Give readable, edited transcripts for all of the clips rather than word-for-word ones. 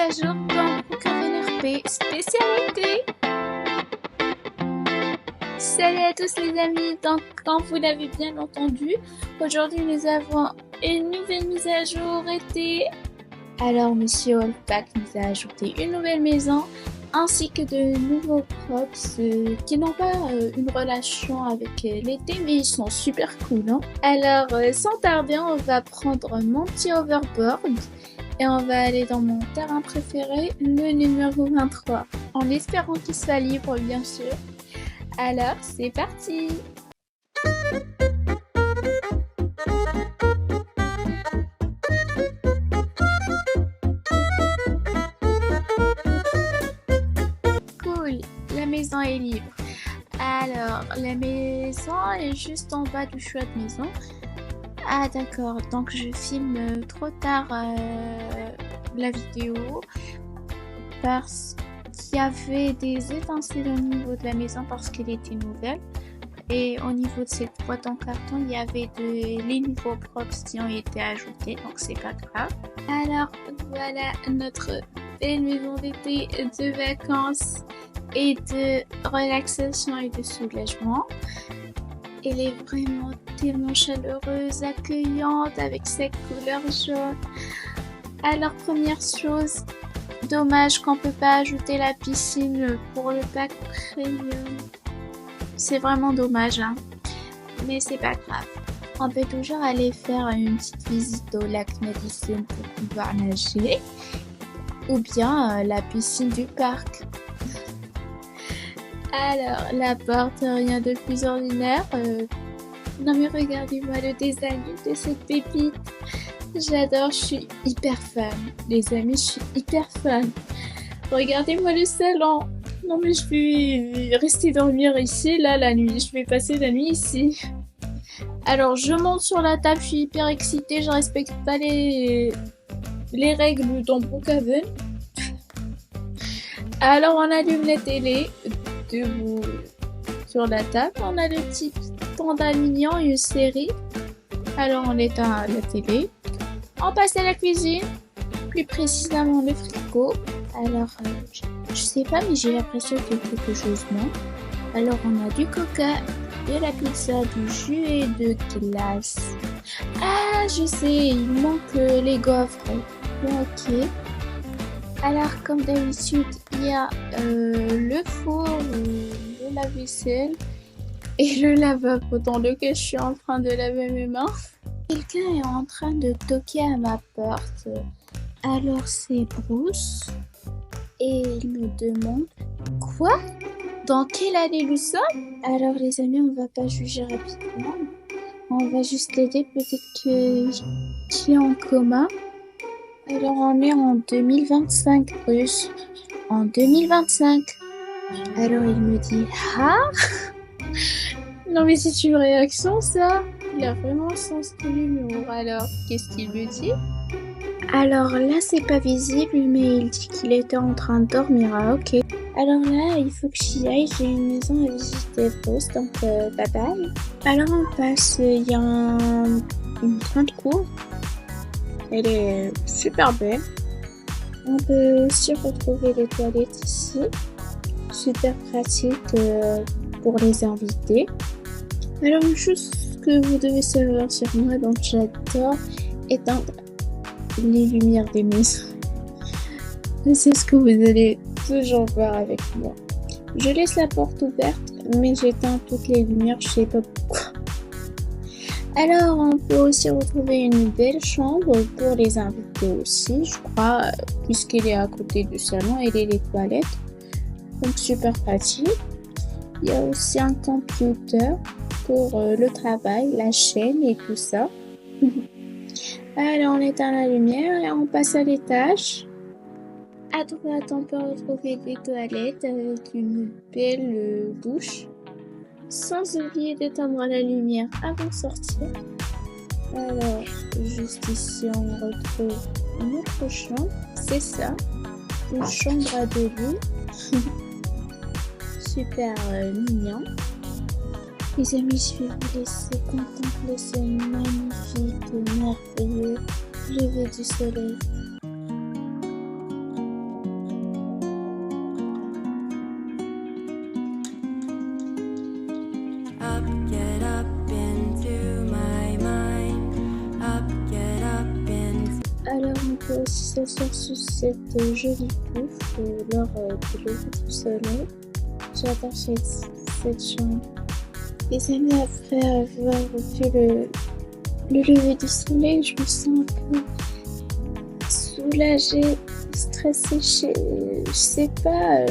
à jour dans Brookhaven RP spécialité. Salut à tous les amis, donc comme vous l'avez bien entendu, aujourd'hui nous avons une nouvelle mise à jour été. Alors Monsieur Allpack nous a ajouté une nouvelle maison ainsi que de nouveaux props qui n'ont pas une relation avec l'été mais ils sont super cool. Hein. Alors sans tarder on va prendre mon petit overboard et on va aller dans mon terrain préféré, le numéro 23, en espérant qu'il soit libre bien sûr. Alors c'est parti! Cool, la maison est libre. Alors, la maison est juste en bas du choix de maison. Ah d'accord, donc je filme trop tard la vidéo parce qu'il y avait des étincelles au niveau de la maison parce qu'elle était nouvelle. Et au niveau de cette boîte en carton, il y avait les nouveaux props qui ont été ajoutés, donc c'est pas grave. Alors voilà notre belle maison d'été de vacances et de relaxation et de soulagement. Elle est vraiment tellement chaleureuse, accueillante avec sa couleur jaune. Alors première chose, dommage qu'on peut pas ajouter la piscine pour le pack premium. C'est vraiment dommage, hein. Mais c'est pas grave. On peut toujours aller faire une petite visite au lac Madison pour pouvoir nager. Ou bien la piscine du parc. Alors, la porte, rien de plus ordinaire. Non mais regardez-moi le design de cette pépite. J'adore, je suis hyper fan. Les amis, je suis hyper fan. Regardez-moi le salon. Non mais je vais rester dormir ici, là, la nuit. Je vais passer la nuit ici. Alors, je monte sur la table, je suis hyper excitée. Je respecte pas les règles dans Brookhaven. Alors, on allume la télé. Debout sur la table, on a le petit panda mignon, une série. Alors on éteint la télé, on passe à la cuisine, plus précisément le frigo. Alors je sais pas mais j'ai l'impression qu'il y a quelque chose non. Alors on a du coca, de la pizza, du jus et de glace. Ah je sais, il manque les gaufres. Ok. Alors comme d'habitude il y a le four, le lave-vaisselle et le lavabo dans lequel je suis en train de laver mes mains. Quelqu'un est en train de toquer à ma porte. Alors c'est Bruce et il me demande quoi? Dans quelle année nous sommes? Alors les amis on va pas juger rapidement. On va juste l'aider, peut-être qu'il est en coma. Alors on est en 2025 Bruce. En 2025. Alors il me dit ah. Non mais c'est une réaction ça. Il a vraiment le sens de l'humour. Alors qu'est-ce qu'il me dit? Alors là c'est pas visible mais il dit qu'il était en train de dormir. Ah ok. Alors là il faut que j'y aille. J'ai une maison à visiter Bruce donc bye bye. Alors on passe. Il y a une grande cour. Elle est super belle. On peut aussi retrouver les toilettes ici. Super pratique pour les invités. Alors une chose que vous devez savoir sur moi, donc j'adore éteindre les lumières des maisons. C'est ce que vous allez toujours voir avec moi. Je laisse la porte ouverte, mais j'éteins toutes les lumières, je sais pas pourquoi. Alors, on peut aussi retrouver une belle chambre pour les invités aussi, je crois, puisqu'elle est à côté du salon et les toilettes. Donc, super pratique. Il y a aussi un computer pour le travail, la chaîne et tout ça. Alors, on éteint la lumière et on passe à l'étage. À droite, on peut retrouver des toilettes avec une belle douche. Sans oublier d'éteindre la lumière avant de sortir. Alors, juste ici, on retrouve une autre chambre. C'est ça, une chambre à deux lits. Super mignon. Les amis, je vais vous laisser contempler ce magnifique, merveilleux lever du soleil. Alors on peut aussi s'asseoir sur cette jolie pouffe lors de lever du soleil. J'adore cette chambre. Les amis, après avoir vu le lever du soleil, je me sens un peu soulagée, stressée. Je sais pas,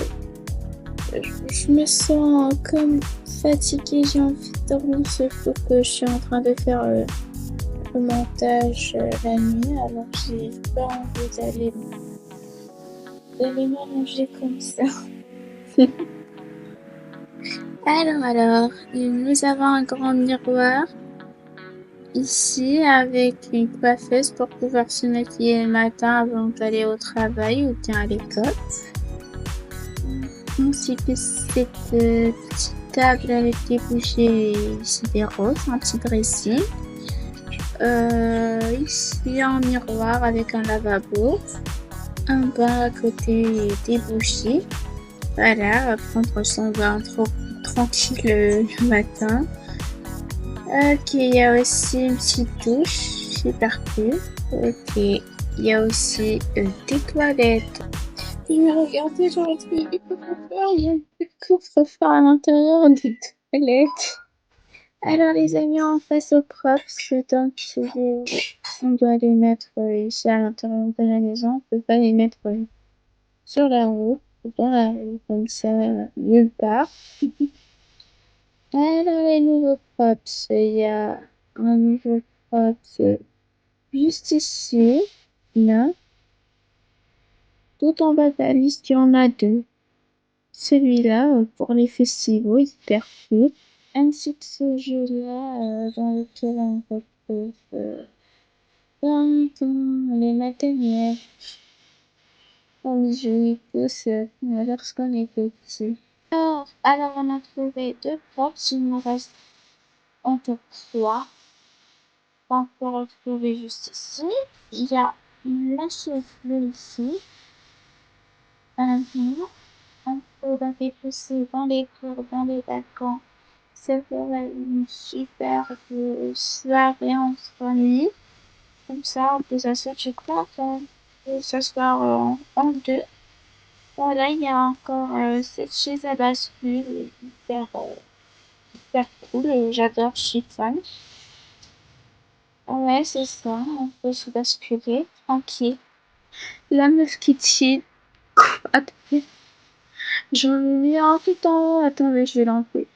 je me sens comme fatiguée, j'ai envie de dormir, sauf que je suis en train de faire le montage la nuit, alors j'ai pas envie d'aller m'allonger comme ça. Alors, nous avons un grand miroir ici avec une coiffeuse pour pouvoir se maquiller le matin avant d'aller au travail ou bien à l'école. Ainsi que cette petite table avec des bougies ici des roses, un petit dressing. Ici un miroir avec un lavabo. Un bain à côté des bougies. Voilà, prendre son bain tranquille le matin. Ok, il y a aussi une petite douche, super cool. Ok, il y a aussi des toilettes. Mais regardez, j'aurais trouvé du coffre-fort. Il y a du coffre-fort à l'intérieur des toilettes. Alors les amis, on passe aux props. Donc on doit les mettre ici à l'intérieur de la maison. On peut pas les mettre sur la route, dans la rue, comme ça, nulle part. Alors les nouveaux props, il y a un nouveau props juste ici, là. Tout en bas de la liste, il y en a deux. Celui-là, pour les festivals, hyper cool. Ainsi que ce jeu-là, dans lequel on retrouve les matériels qu'on joue tous lorsqu'on est petit. Alors, on a trouvé deux props, il nous reste encore trois. On peut retrouver juste ici. Il y a la chaise ici. On peut la déposer dans les cours, dans les balcons. Ça ferait une superbe soirée entre amis. Comme ça, on peut s'asseoir, je crois, on peut s'asseoir en deux. Voilà, il y a encore cette chaise à bascule, hyper cool, et j'adore, je suis fan. Ouais, c'est ça, on peut se basculer, tranquille. La meuf qui chill. Attendez, j'en ai mis un tout en haut. Attendez, je vais l'enlever.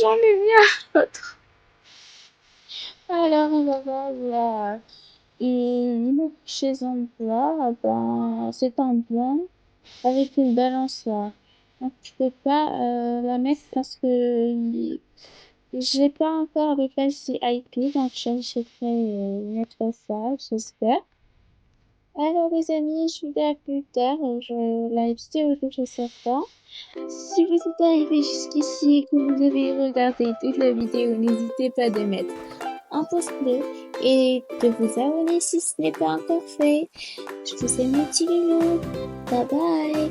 J'en ai mis un autre. Alors, on va voir là. Une chaise en bois, ben, c'est en bois avec une balançoire. Donc, je peux pas la mettre parce que j'ai pas encore le pass IP, donc j'achèterai mettre ça, j'espère. Alors les amis, je vous dis à plus tard. La vidéo touche à sa fin. Si vous êtes arrivé jusqu'ici et que vous avez regardé toute la vidéo, n'hésitez pas de mettre un pouce bleu et de vous abonner si ce n'est pas encore fait. Je vous aime mes petits loulous. Bye bye.